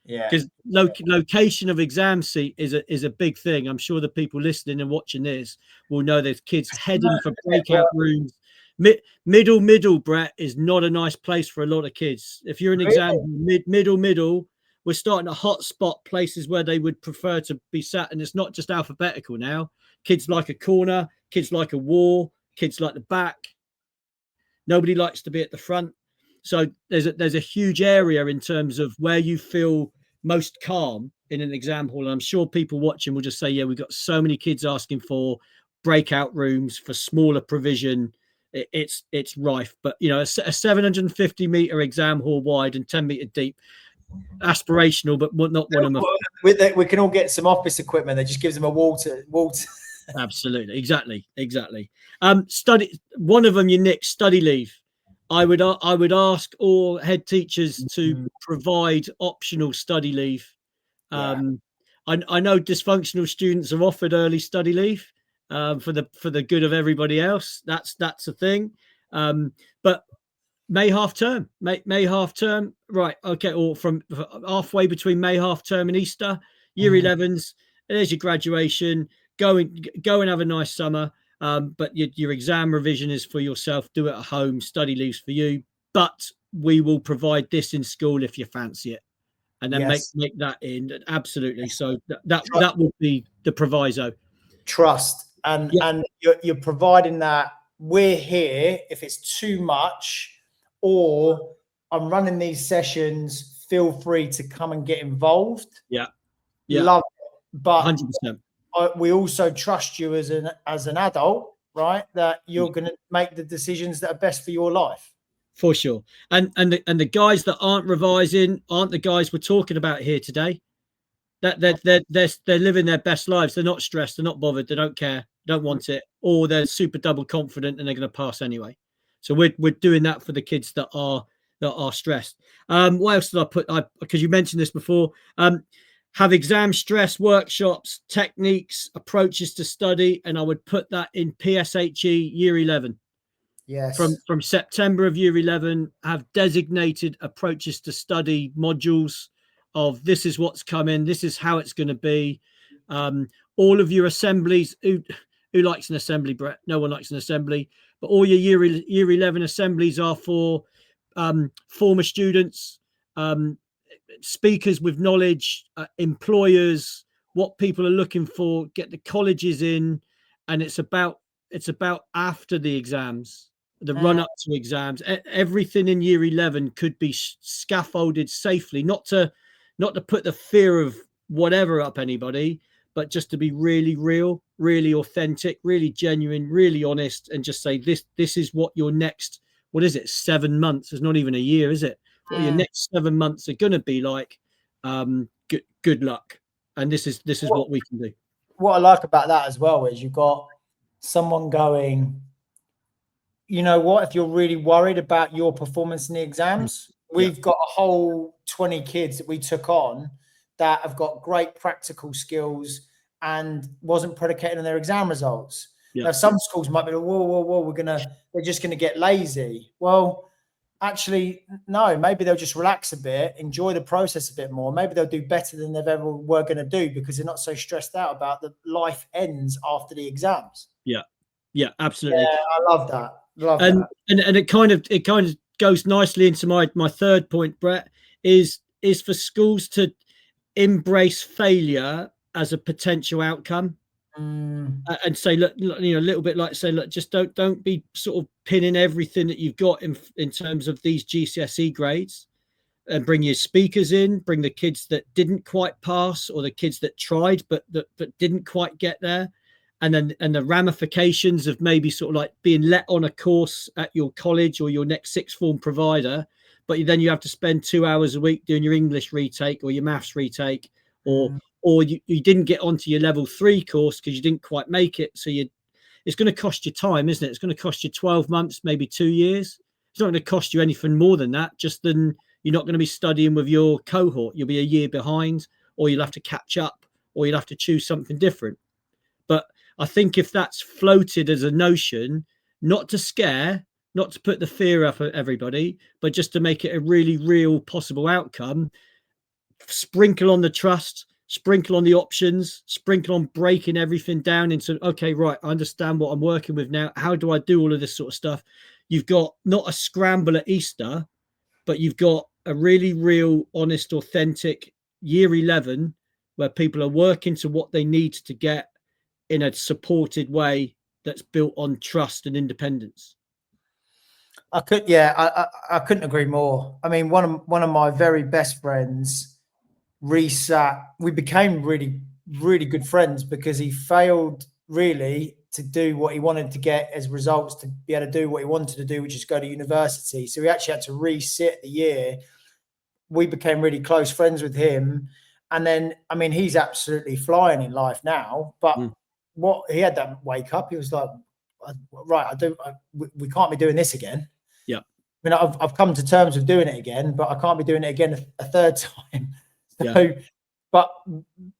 Yeah. Because location of exam seat is a big thing. I'm sure the people listening and watching this will know there's kids heading for breakout rooms. Middle, Brett, is not a nice place for a lot of kids. If you're an exam middle, we're starting to hotspot places where they would prefer to be sat, and it's not just alphabetical now. Kids like a corner, kids like a wall, kids like the back. Nobody likes to be at the front. So there's a huge area in terms of where you feel most calm in an exam hall. And I'm sure people watching will just say, yeah, we've got so many kids asking for breakout rooms for smaller provision. It's rife. But, you know, a 750 meter exam hall wide and 10 meter deep, aspirational, but not one of them. We can all get some office equipment that just gives them a wall to. Absolutely. Exactly. Study. One of them, you nick, study leave. I would ask all head teachers to provide optional study leave. I know dysfunctional students are offered early study leave for the good of everybody else. That's a thing. But May half term, right? Okay, or from halfway between May half term and Easter, year 11s. There's your graduation. Go and have a nice summer. But your exam revision is for yourself. Do it at home. Study leaves for you. But we will provide this in school if you fancy it, and then make that in. Absolutely. So that would be the proviso. Trust, and you're providing that we're here if it's too much, or I'm running these sessions. Feel free to come and get involved. Yeah. Love it. But 100%. We also trust you as an adult, right? That you're going to make the decisions that are best for your life. For sure. And the guys that aren't revising aren't the guys we're talking about here today. That they're living their best lives. They're not stressed. They're not bothered. They don't care. Don't want it. Or they're super double confident and they're going to pass anyway. So we're doing that for the kids that are stressed. What else did I put? Because you mentioned this before. Have exam stress workshops, techniques, approaches to study, and I would put that in PSHE year 11. Yes. From September of year 11, have designated approaches to study modules of this is what's coming, this is how it's going to be. All of your assemblies, who likes an assembly, Brett? No one likes an assembly, but all your year 11 assemblies are for former students, speakers with knowledge, employers, what people are looking for, get the colleges in, and it's about after the exams, the run up to exams. Everything in year 11 could be scaffolded safely, not to put the fear of whatever up anybody, but just to be really real, really authentic, really genuine, really honest, and just say this is what your next, what is it, 7 months? It's not even a year, is it? What your next 7 months are going to be like. Good luck, and this is what we can do. What I like about that as well is you've got someone going, you know what, if you're really worried about your performance in the exams, we've got a whole 20 kids that we took on that have got great practical skills and wasn't predicated on their exam results. Now, some schools might be like, whoa, they're just gonna get lazy. Well, actually, no, maybe they'll just relax a bit, enjoy the process a bit more. Maybe they'll do better than they've ever were going to do because they're not so stressed out about the life ends after the exams. Yeah, absolutely. Yeah, I love that. And it kind of goes nicely into my third point, Brett, is for schools to embrace failure as a potential outcome. And say, look, you know, a little bit like say, look, just don't be sort of pinning everything that you've got in terms of these GCSE grades, and bring your speakers in, bring the kids that didn't quite pass or the kids that tried but didn't quite get there, and the ramifications of maybe sort of like being let on a course at your college or your next sixth form provider, but then you have to spend 2 hours a week doing your English retake or your maths retake, or you didn't get onto your level 3 course because you didn't quite make it. So it's going to cost you time, isn't it? It's going to cost you 12 months, maybe 2 years. It's not going to cost you anything more than that. Just then you're not going to be studying with your cohort. You'll be a year behind, or you'll have to catch up, or you'll have to choose something different. But I think if that's floated as a notion, not to scare, not to put the fear up at everybody, but just to make it a really real possible outcome, sprinkle on the trust, sprinkle on the options, sprinkle on breaking everything down into, okay, right, I understand what I'm working with now. How do I do all of this sort of stuff? You've got not a scramble at Easter, but you've got a really real, honest, authentic year 11 where people are working to what they need to get in a supported way that's built on trust and independence. I couldn't agree more. I mean, one of my very best friends, we became really, really good friends because he failed really to do what he wanted to get as results to be able to do what he wanted to do, which is go to university. So he actually had to resit the year. We became really close friends with him. And then, I mean, he's absolutely flying in life now, but what he had that wake up, he was like, right, we can't be doing this again. Yeah. I mean, I've come to terms with doing it again, but I can't be doing it again a third time. So, but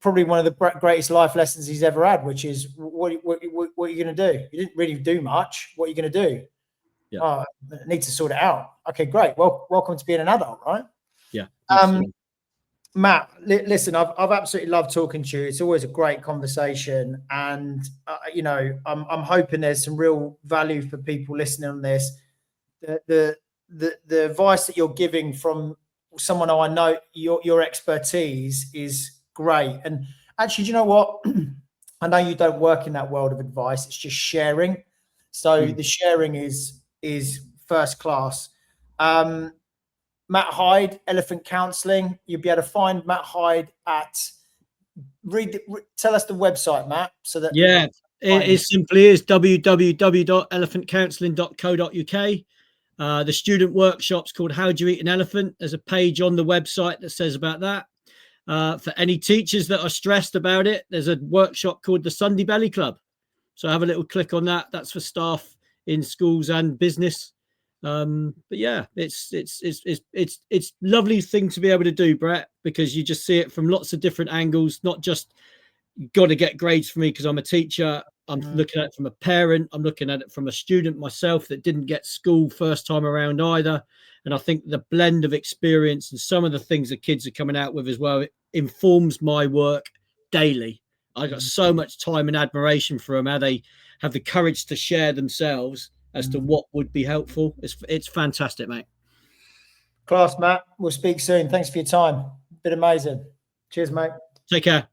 probably one of the greatest life lessons he's ever had, which is what are you going to do? You didn't really do much. What are you going to do? Yeah. Oh, I need to sort it out. Okay, great. Well, welcome to being an adult, right? Yeah. Matt, listen, I've absolutely loved talking to you. It's always a great conversation, and you know, I'm hoping there's some real value for people listening on this. The advice that you're giving from someone who I know your expertise is great. And actually, do you know what? I know you don't work in that world of advice. It's just sharing. So the sharing is first class. Matt Hyde, Elephant Counselling. You'll be able to find Matt Hyde at tell us the website, Matt, so that it simply is www.elephantcounselling.co.uk. The student workshop's called How Do You Eat an Elephant? There's a page on the website that says about that. For any teachers that are stressed about it, there's a workshop called the Sunday Belly Club. So have a little click on that. That's for staff in schools and business. But yeah, it's lovely thing to be able to do, Brett, because you just see it from lots of different angles, not just got to get grades for me because I'm a teacher. I'm looking at it from a parent. I'm looking at it from a student myself that didn't get school first time around either. And I think the blend of experience and some of the things that kids are coming out with as well, it informs my work daily. I got so much time and admiration for them, how they have the courage to share themselves as to what would be helpful. It's fantastic, mate. Class, Matt. We'll speak soon. Thanks for your time. Been amazing. Cheers, mate. Take care.